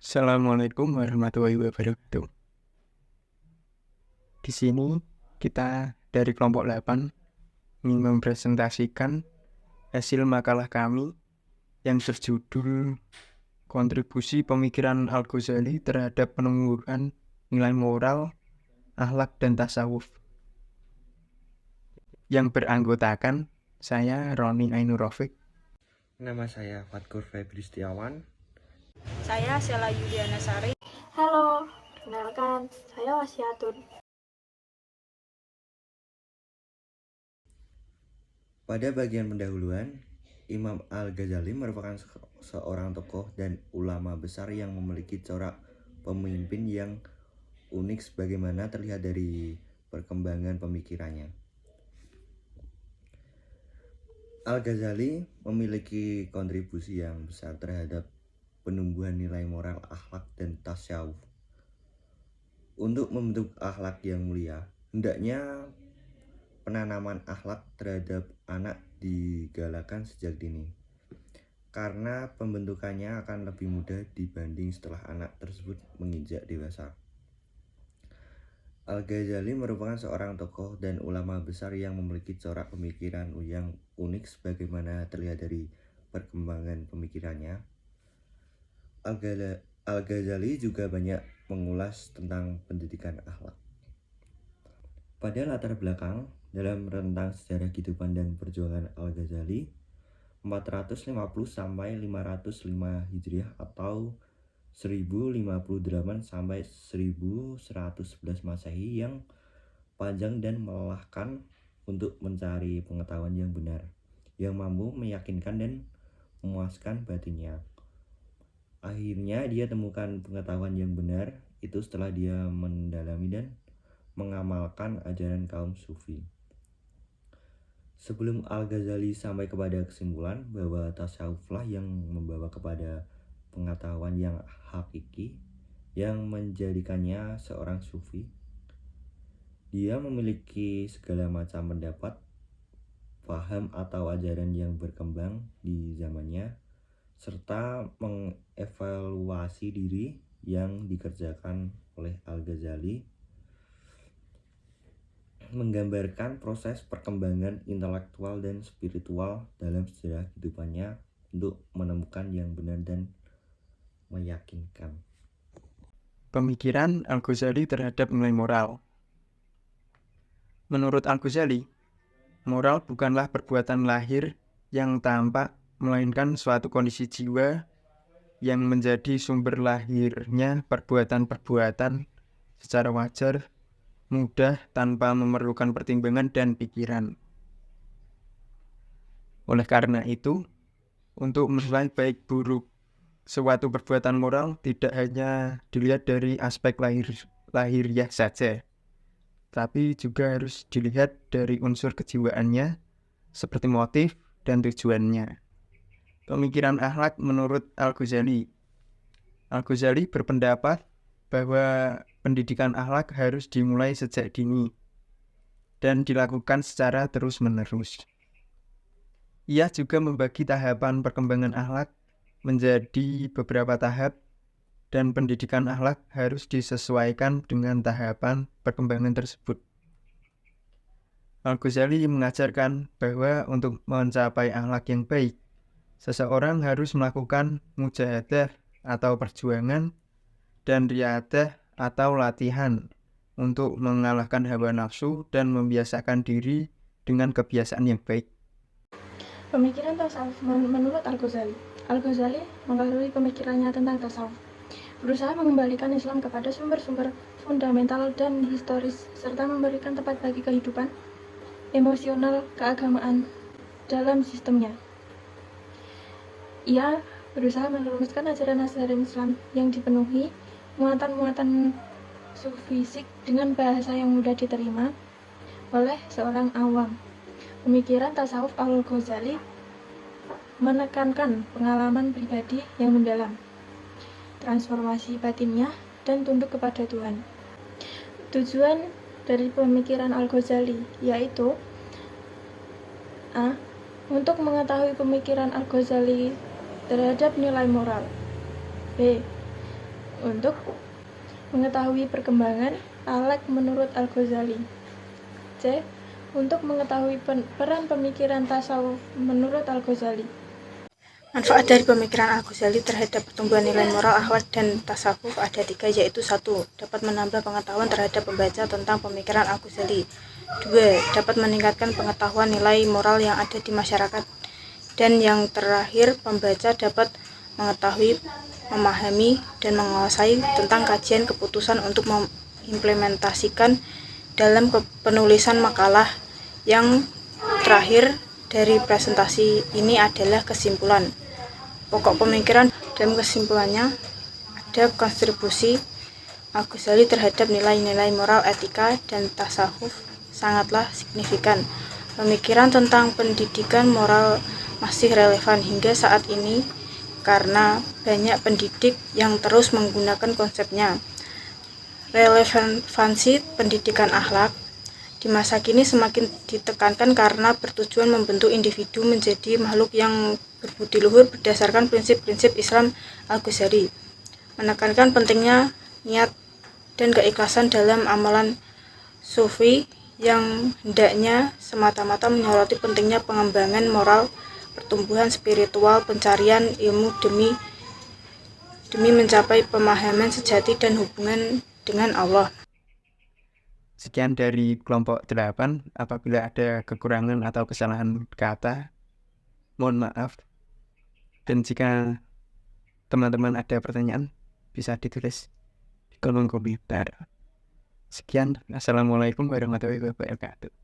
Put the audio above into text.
Assalamualaikum warahmatullahi wabarakatuh. Di sini kita dari kelompok 8 ingin mempresentasikan hasil makalah kami yang berjudul Kontribusi Pemikiran Al-Ghazali terhadap Penumbuhan Nilai Moral, Akhlak, dan Tasawuf, yang beranggotakan saya Roni Ainur Rafiq. Nama saya Fatkur Febri Setiawan. Saya Sela Yuliana Sari. Halo, perkenalkan, saya Wasiatun. Pada bagian pendahuluan, Imam Al-Ghazali merupakan seorang tokoh dan ulama besar yang memiliki corak pemimpin yang unik sebagaimana terlihat dari perkembangan pemikirannya. Al-Ghazali memiliki kontribusi yang besar terhadap penumbuhan nilai moral, akhlak, dan tasawuf. Untuk membentuk akhlak yang mulia, hendaknya penanaman akhlak terhadap anak digalakan sejak dini, karena pembentukannya akan lebih mudah dibanding setelah anak tersebut menginjak dewasa. Al-Ghazali merupakan seorang tokoh dan ulama besar yang memiliki corak pemikiran yang unik sebagaimana terlihat dari perkembangan pemikirannya. Al-Ghazali juga banyak mengulas tentang pendidikan akhlak. Pada latar belakang dalam rentang sejarah kehidupan dan perjuangan Al-Ghazali 450 sampai 505 Hijriah atau 1058 sampai 1111 Masehi yang panjang dan melelahkan untuk mencari pengetahuan yang benar, yang mampu meyakinkan dan memuaskan batinnya. Akhirnya dia temukan pengetahuan yang benar itu setelah dia mendalami dan mengamalkan ajaran kaum sufi. Sebelum Al-Ghazali sampai kepada kesimpulan bahwa tasawuflah yang membawa kepada pengetahuan yang hakiki yang menjadikannya seorang sufi, dia memiliki segala macam pendapat, paham atau ajaran yang berkembang di zamannya, serta mengevaluasi diri yang dikerjakan oleh Al-Ghazali menggambarkan proses perkembangan intelektual dan spiritual dalam sejarah kehidupannya untuk menemukan yang benar dan meyakinkan. Pemikiran Al-Ghazali terhadap nilai moral. Menurut Al-Ghazali, moral bukanlah perbuatan lahir yang tampak, melainkan suatu kondisi jiwa yang menjadi sumber lahirnya perbuatan-perbuatan secara wajar, mudah, tanpa memerlukan pertimbangan dan pikiran. Oleh karena itu, untuk menilai baik buruk suatu perbuatan moral tidak hanya dilihat dari aspek lahiriah saja, tapi juga harus dilihat dari unsur kejiwaannya, seperti motif dan tujuannya. Pemikiran akhlak menurut Al-Ghazali. Al-Ghazali berpendapat bahwa pendidikan akhlak harus dimulai sejak dini dan dilakukan secara terus-menerus. Ia juga membagi tahapan perkembangan akhlak menjadi beberapa tahap, dan pendidikan akhlak harus disesuaikan dengan tahapan perkembangan tersebut. Al-Ghazali mengajarkan bahwa untuk mencapai akhlak yang baik, seseorang harus melakukan mujahadah atau perjuangan dan riadah atau latihan untuk mengalahkan hawa nafsu dan membiasakan diri dengan kebiasaan yang baik. Pemikiran tasawuf menurut Al-Ghazali. Al-Ghazali mengkaji pemikirannya tentang tasawuf, berusaha mengembalikan Islam kepada sumber-sumber fundamental dan historis, serta memberikan tempat bagi kehidupan emosional keagamaan dalam sistemnya. Ia berusaha merumuskan ajaran-ajaran Islam yang dipenuhi muatan-muatan sufisik dengan bahasa yang mudah diterima oleh seorang awam. Pemikiran tasawuf Al-Ghazali menekankan pengalaman pribadi yang mendalam, transformasi batinnya, dan tunduk kepada Tuhan. Tujuan dari pemikiran Al-Ghazali yaitu A. Untuk mengetahui pemikiran Al-Ghazali terhadap nilai moral. B. untuk mengetahui perkembangan akhlak menurut Al-Ghazali. C. Untuk mengetahui peran pemikiran tasawuf menurut Al-Ghazali. Manfaat dari pemikiran Al-Ghazali terhadap pertumbuhan nilai moral, akhlak, dan tasawuf ada 3, yaitu 1. Dapat menambah pengetahuan terhadap pembaca tentang pemikiran Al-Ghazali. 2. Dapat meningkatkan pengetahuan nilai moral yang ada di masyarakat. Dan yang terakhir, pembaca dapat mengetahui, memahami, dan menguasai tentang kajian keputusan untuk mengimplementasikan dalam penulisan makalah. Yang terakhir dari presentasi ini adalah kesimpulan. Pokok pemikiran dalam kesimpulannya ada kontribusi Al-Ghazali terhadap nilai-nilai moral, etika, dan tasawuf sangatlah signifikan. Pemikiran tentang pendidikan moral masih relevan hingga saat ini karena banyak pendidik yang terus menggunakan konsepnya. Relevansi pendidikan akhlak di masa kini semakin ditekankan karena bertujuan membentuk individu menjadi makhluk yang berbudi luhur berdasarkan prinsip-prinsip Islam. Al-Ghazali menekankan pentingnya niat dan keikhlasan dalam amalan sufi yang hendaknya semata-mata menyoroti pentingnya pengembangan moral, pertumbuhan spiritual, pencarian ilmu demi mencapai pemahaman sejati dan hubungan dengan Allah. Sekian dari kelompok 8. Apabila ada kekurangan atau kesalahan kata, mohon maaf. Dan jika teman-teman ada pertanyaan, bisa ditulis di kolom komentar. Sekian, Assalamualaikum warahmatullahi wabarakatuh.